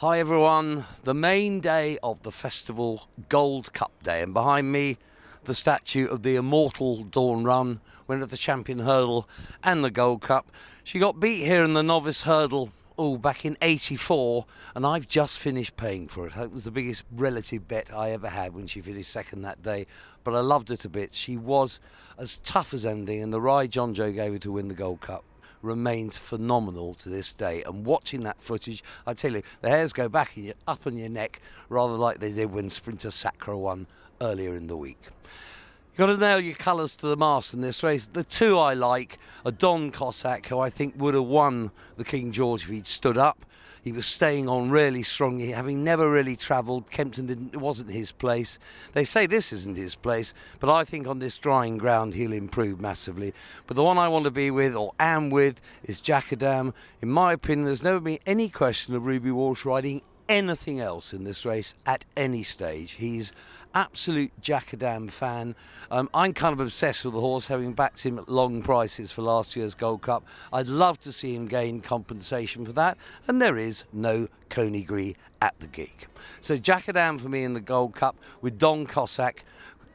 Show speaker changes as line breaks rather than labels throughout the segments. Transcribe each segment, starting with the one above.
Hi everyone, the main day of the festival, Gold Cup Day, and behind me the statue of the immortal Dawn Run, winner of the Champion Hurdle and the Gold Cup. She got beat here in the Novice Hurdle back in '84, and I've just finished paying for it. It was the biggest relative bet I ever had when she finished second that day, but I loved it a bit. She was as tough as anything, and the ride John Joe gave her to win the Gold Cup remains phenomenal to this day. And watching that footage, I tell you, the hairs go back up on your neck, rather like they did when Sprinter Sacra won earlier in the week. You've got to nail your colours to the mast in this race. The two I like are Don Cossack, who I think would have won the King George if he'd stood up. He was staying on really strongly, having never really travelled. Kempton it wasn't his place. They say this isn't his place, but I think on this drying ground he'll improve massively. But the one I want to be with, or am with, is Jackadam. In my opinion, there's never been any question of Ruby Walsh riding anything else in this race at any stage. He's absolute Jackadam fan. I'm kind of obsessed with the horse, having backed him at long prices for last year's Gold Cup. I'd love to see him gain compensation for that, and there is no Coneygree at the gig. So Jackadam for me in the Gold Cup, with Don Cossack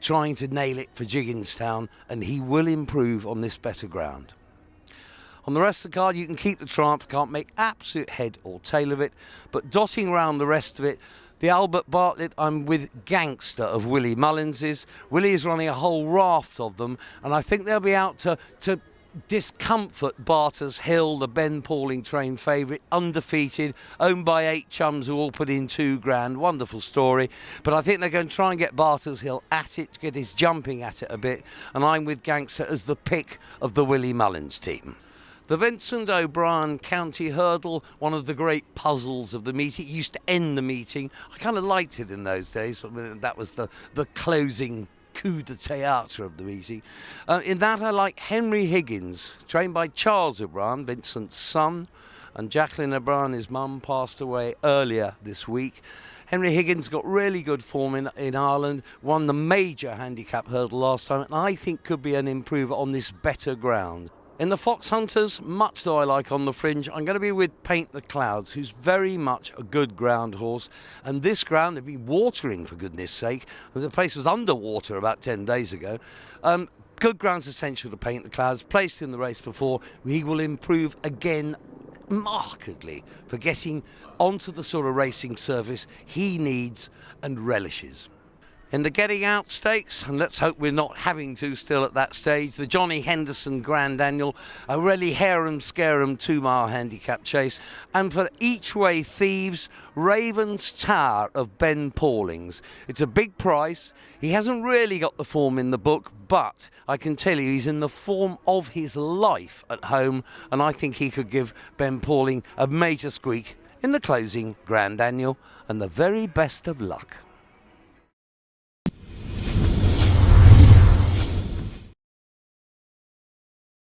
trying to nail it for Jigginstown, and he will improve on this better ground. On the rest of the card, you can keep the Triumph, can't make absolute head or tail of it, but dotting around the rest of it, the Albert Bartlett, I'm with Gangster of Willie Mullins's. Willie is running a whole raft of them, and I think they'll be out to discomfort Barter's Hill, the Ben Pauling trained favourite, undefeated, owned by 8 chums who all put in £2,000. Wonderful story. But I think they're going to try and get Barter's Hill at it, get his jumping at it a bit, and I'm with Gangster as the pick of the Willie Mullins team. The Vincent O'Brien County Hurdle, one of the great puzzles of the meeting. It used to end the meeting. I kind of liked it in those days, but that was the closing coup de théâtre of the meeting. In that, I like Henry Higgins, trained by Charles O'Brien, Vincent's son, and Jacqueline O'Brien, his mum, passed away earlier this week. Henry Higgins got really good form in Ireland, won the major handicap hurdle last time, and I think could be an improver on this better ground. In the Fox Hunters, much though I like on the fringe, I'm going to be with Paint the Clouds, who's very much a good ground horse. And this ground, they've been watering, for goodness sake. The place was underwater about 10 days ago. Good ground's essential to Paint the Clouds. Placed in the race before, he will improve again markedly for getting onto the sort of racing surface he needs and relishes. In the Getting Out Stakes, and let's hope we're not having to still at that stage, the Johnny Henderson Grand Annual, a really harum-scarum 2-mile handicap chase. And for Each Way Thieves, Raven's Tower of Ben Pauling's. It's a big price. He hasn't really got the form in the book, but I can tell you he's in the form of his life at home, and I think he could give Ben Pauling a major squeak in the closing Grand Annual, and the very best of luck.